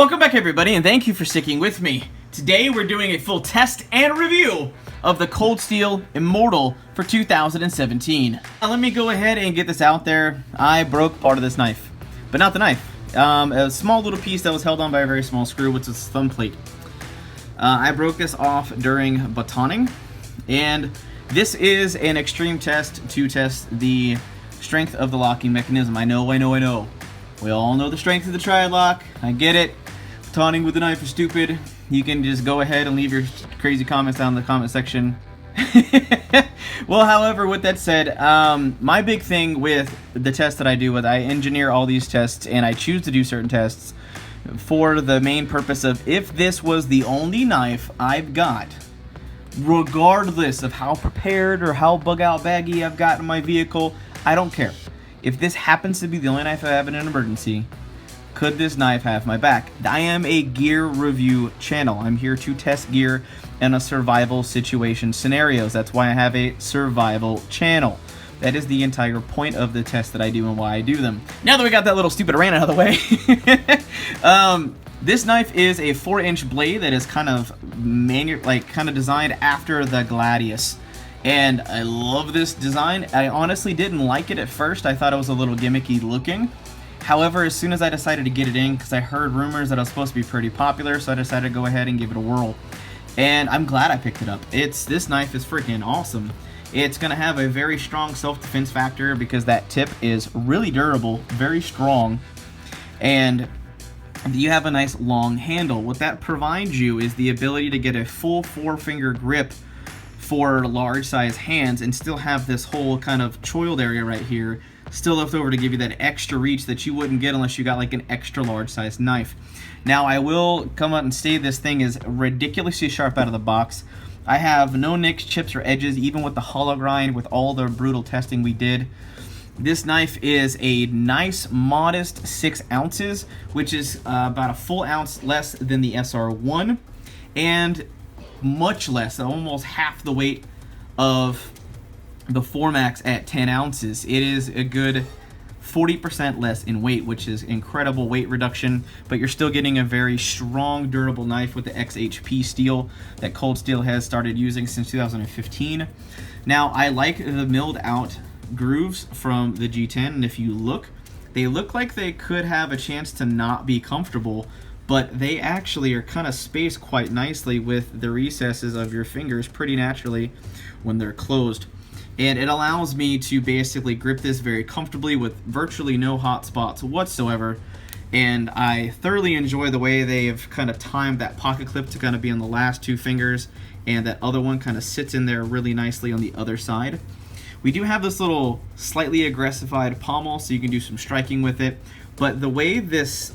Welcome back everybody, and thank you for sticking with me. Today we're doing a full test and review of the Cold Steel Immortal for 2017. Now let me go ahead and get this out there. I broke part of this knife, but not the knife. A small little piece that was held on by a very small screw, which is thumb plate. I broke this off during batoning, and this is an extreme test to test the strength of the locking mechanism. I know. We all know the strength of the tri-lock. I get it. Taunting with the knife is stupid. You can just go ahead and leave your crazy comments down in the comment section. Well, however, with that said, my big thing with the tests that I do, I engineer all these tests and I choose to do certain tests for the main purpose of if this was the only knife I've got, regardless of how prepared or how bug-out baggy I've got in my vehicle, I don't care. If this happens to be the only knife I have in an emergency, could this knife have my back? I am a gear review channel. I'm here to test gear in a survival situation scenarios. That's why I have a survival channel. That is the entire point of the tests that I do and why I do them. Now that we got that little stupid rant out of the way, this knife is a 4-inch blade that is kind of designed after the Gladius. And I love this design. I honestly didn't like it at first. I thought it was a little gimmicky looking. However, as soon as I decided to get it in, because I heard rumors that it was supposed to be pretty popular, so I decided to go ahead and give it a whirl. And I'm glad I picked it up. This knife is freaking awesome. It's going to have a very strong self-defense factor because that tip is really durable, very strong, and you have a nice long handle. What that provides you is the ability to get a full 4-finger grip for large size hands and still have this whole kind of choiled area right here still left over to give you that extra reach that you wouldn't get unless you got like an extra large size knife. Now I will come out and say this thing is ridiculously sharp out of the box. I have no nicks, chips, or edges even with the hollow grind with all the brutal testing we did. This knife is a nice modest 6 ounces, which is about a full ounce less than the SR1 and much less, almost half the weight of the 4MAX at 10 ounces. It is a good 40% less in weight, which is incredible weight reduction, but you're still getting a very strong, durable knife with the XHP steel that Cold Steel has started using since 2015. Now, I like the milled out grooves from the G10, and if you look, they look like they could have a chance to not be comfortable, but they actually are kind of spaced quite nicely with the recesses of your fingers pretty naturally when they're closed. And it allows me to basically grip this very comfortably with virtually no hot spots whatsoever. And I thoroughly enjoy the way they've kind of timed that pocket clip to kind of be on the last 2 fingers, and that other one kind of sits in there really nicely on the other side. We do have this little slightly aggressified pommel, so you can do some striking with it. But the way this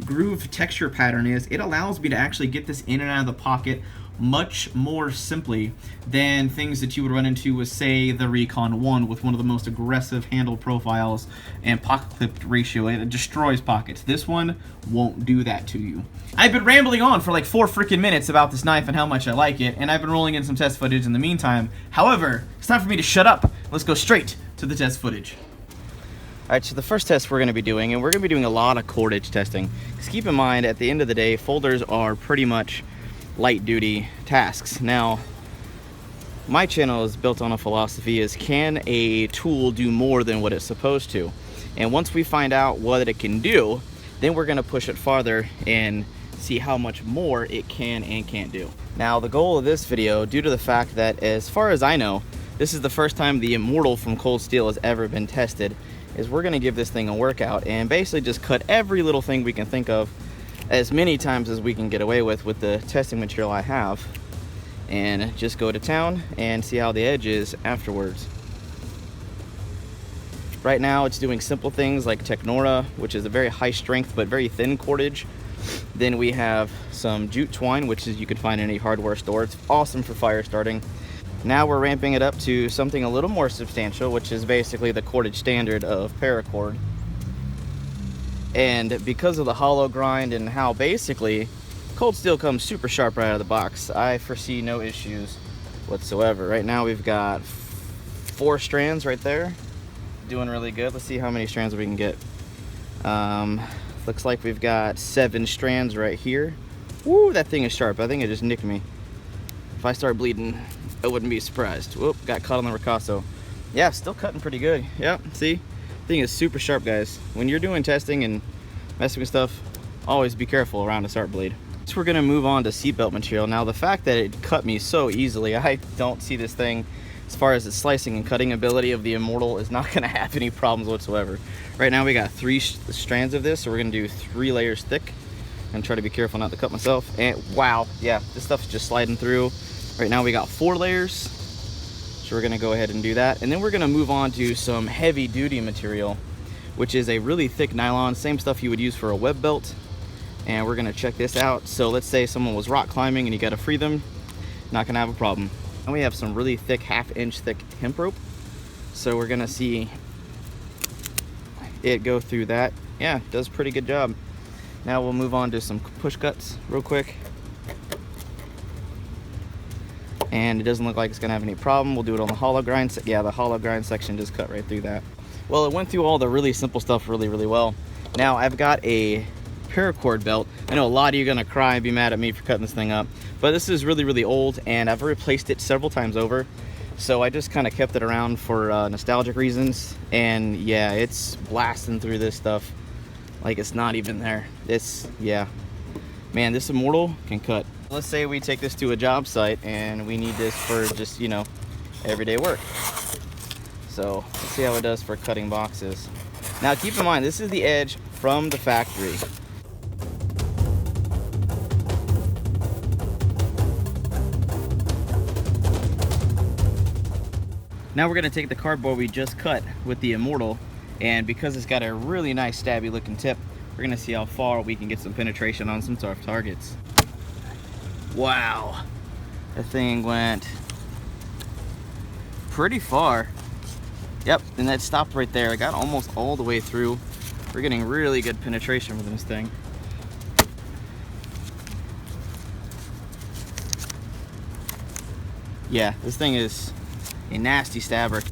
groove texture pattern is, it allows me to actually get this in and out of the pocket much more simply than things that you would run into with, say, the Recon 1 with one of the most aggressive handle profiles and pocket clip ratio. It destroys pockets. This one won't do that to you. I've been rambling on for like 4 freaking minutes about this knife and how much I like it, and I've been rolling in some test footage in the meantime. However, it's time for me to shut up. Let's go straight to the test footage. Alright, so the first test we're going to be doing, and we're going to be doing a lot of cordage testing. Because keep in mind, at the end of the day, folders are pretty much light-duty tasks. Now, my channel is built on a philosophy is, can a tool do more than what it's supposed to? And once we find out what it can do, then we're going to push it farther and see how much more it can and can't do. Now, the goal of this video, due to the fact that, as far as I know, this is the first time the Immortal from Cold Steel has ever been tested, is we're going to give this thing a workout and basically just cut every little thing we can think of as many times as we can get away with the testing material I have, and just go to town and see how the edge is afterwards. Right now it's doing simple things like Technora, which is a very high strength but very thin cordage. Then we have some jute twine, which is you can find in any hardware store. It's awesome for fire starting. Now we're ramping it up to something a little more substantial, which is basically the cordage standard of paracord. And because of the hollow grind and how basically Cold Steel comes super sharp right out of the box, I foresee no issues whatsoever. Right now we've got 4 strands right there, doing really good. Let's see how many strands we can get. Looks like we've got 7 strands right here. Woo, that thing is sharp. I think it just nicked me. If I start bleeding, I wouldn't be surprised. Whoop, got caught on the ricasso. Yeah, still cutting pretty good. Yep, see? Thing is super sharp, guys. When you're doing testing and messing with stuff, always be careful around a start blade. So we're gonna move on to seatbelt material. Now the fact that it cut me so easily, I don't see this thing, as far as the slicing and cutting ability of the Immortal, is not gonna have any problems whatsoever. Right now we got 3 strands of this, so we're gonna do 3 layers thick and try to be careful not to cut myself. And wow, yeah, this stuff's just sliding through. Right now we got 4 layers, so we're gonna go ahead and do that. And then we're gonna move on to some heavy duty material, which is a really thick nylon, same stuff you would use for a web belt. And we're gonna check this out. So let's say someone was rock climbing and you gotta free them, not gonna have a problem. And we have some really thick, 1/2 inch thick hemp rope. So we're gonna see it go through that. Yeah, does a pretty good job. Now we'll move on to some push cuts real quick. And it doesn't look like it's gonna have any problem. We'll do it on the hollow grind. Yeah, the hollow grind section just cut right through that. Well, it went through all the really simple stuff really, really well. Now I've got a paracord belt. I know a lot of you are gonna cry and be mad at me for cutting this thing up, but this is really, really old and I've replaced it several times over. So I just kind of kept it around for nostalgic reasons. And yeah, it's blasting through this stuff like it's not even there. It's, yeah, man, this Immortal can cut. Let's say we take this to a job site and we need this for just, you know, everyday work. So let's see how it does for cutting boxes. Now keep in mind, this is the edge from the factory. Now we're gonna take the cardboard we just cut with the Immortal, and because it's got a really nice stabby looking tip, we're gonna see how far we can get some penetration on some tough targets. Wow, that thing went pretty far. Yep, and that stopped right there. I got almost all the way through. We're getting really good penetration with this thing. Yeah, this thing is a nasty stabber.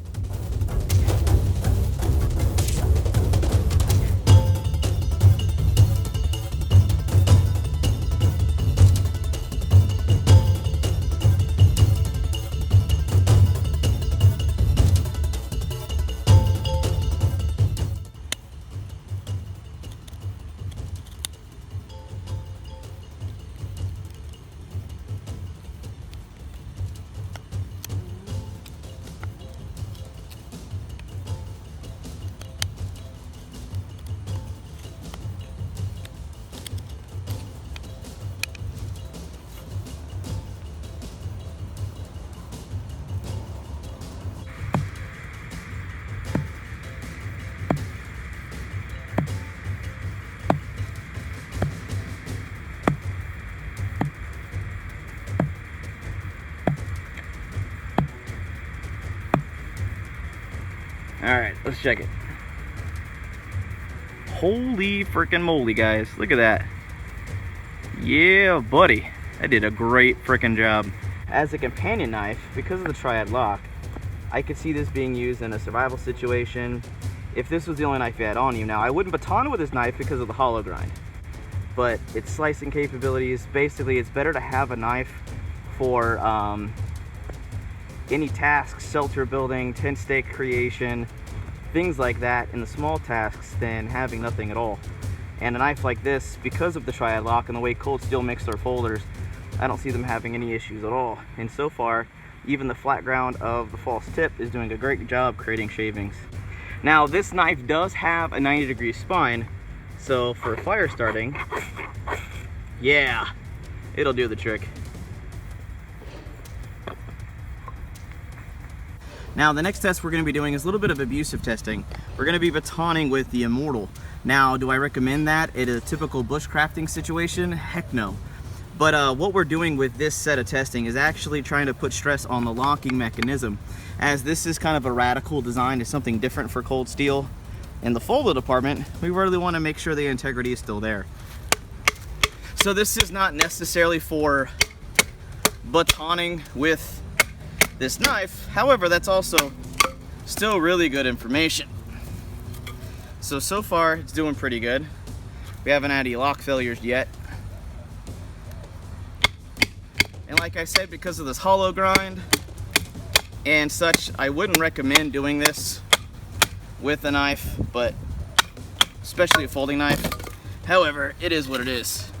All right, let's check it. Holy freaking moly, guys. Look at that. Yeah, buddy. I did a great freaking job. As a companion knife, because of the triad lock, I could see this being used in a survival situation. If this was the only knife you had on you. Now, I wouldn't baton with this knife because of the hollow grind, but its slicing capabilities, basically, it's better to have a knife for any tasks, shelter building, tent stake creation, things like that in the small tasks than having nothing at all. And a knife like this, because of the triad lock and the way Cold Steel makes their folders, I don't see them having any issues at all. And so far, even the flat ground of the false tip is doing a great job creating shavings. Now, this knife does have a 90-degree spine, so for fire starting, yeah, it'll do the trick. Now, the next test we're going to be doing is a little bit of abusive testing. We're going to be batoning with the Immortal. Now, do I recommend that in a typical bushcrafting situation? Heck no. But what we're doing with this set of testing is actually trying to put stress on the locking mechanism. As this is kind of a radical design, it's something different for Cold Steel. In the folder department, we really want to make sure the integrity is still there. So this is not necessarily for batoning with this knife. However, that's also still really good information. So far it's doing pretty good. We haven't had any lock failures yet. And like I said, because of this hollow grind and such, I wouldn't recommend doing this with a knife, but especially a folding knife. However, it is what it is.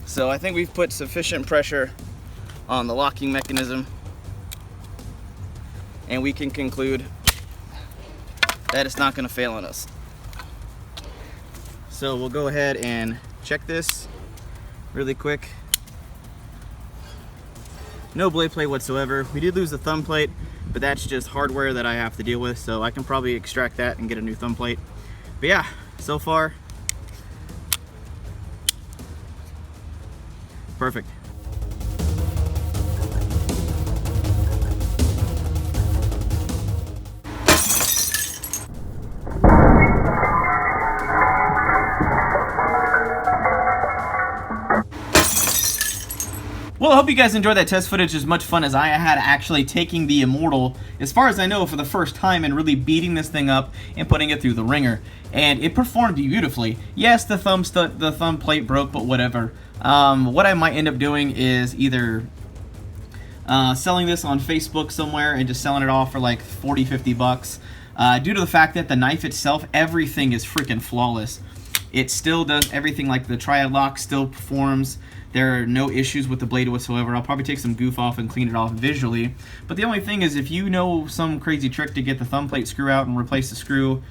So I think we've put sufficient pressure on the locking mechanism, and we can conclude that it's not going to fail on us. So we'll go ahead and check this really quick. No blade plate whatsoever. We did lose the thumb plate, but that's just hardware that I have to deal with, so I can probably extract that and get a new thumb plate. But yeah, so far, perfect. Well, I hope you guys enjoyed that test footage as much fun as I had actually taking the Immortal, as far as I know, for the first time and really beating this thing up and putting it through the ringer. And it performed beautifully. Yes, the thumb plate broke, but whatever. What I might end up doing is either selling this on Facebook somewhere and just selling it off for like 40-50 bucks. Due to the fact that the knife itself, everything is freaking flawless. It still does everything, like the triad lock still performs. There are no issues with the blade whatsoever. I'll probably take some goof off and clean it off visually. But the only thing is, if you know some crazy trick to get the thumb plate screw out and replace the screw,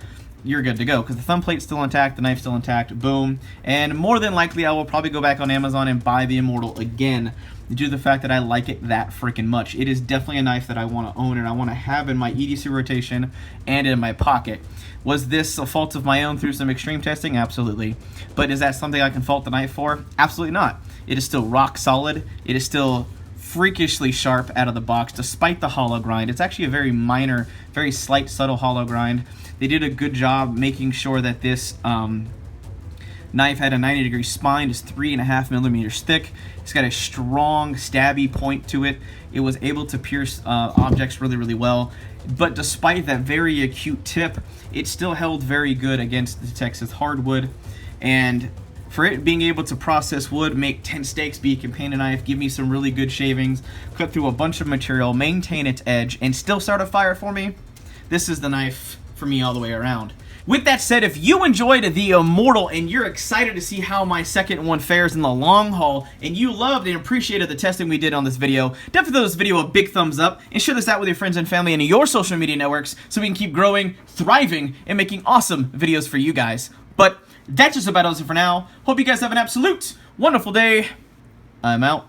you're good to go, because the thumb plate's still intact, the knife's still intact, boom. And more than likely, I will probably go back on Amazon and buy the Immortal again, due to the fact that I like it that freaking much. It is definitely a knife that I want to own and I want to have in my EDC rotation and in my pocket. Was this a fault of my own through some extreme testing? Absolutely. But is that something I can fault the knife for? Absolutely not. It is still rock solid. It is still freakishly sharp out of the box, despite the hollow grind. It's actually a very minor, very slight, subtle hollow grind. They did a good job making sure that this knife had a 90-degree spine. It's 3.5 millimeters thick. It's got a strong stabby point to it. It was able to pierce objects really, really well. But despite that very acute tip, it still held very good against the Texas hardwood. And for it being able to process wood, make 10 steaks, be a companion knife, give me some really good shavings, cut through a bunch of material, maintain its edge, and still start a fire for me, this is the knife for me all the way around. With that said, if you enjoyed the Immortal and you're excited to see how my second one fares in the long haul, and you loved and appreciated the testing we did on this video, definitely throw this video a big thumbs up and share this out with your friends and family and your social media networks so we can keep growing, thriving, and making awesome videos for you guys. But that's just about it for now. Hope you guys have an absolute wonderful day. I'm out.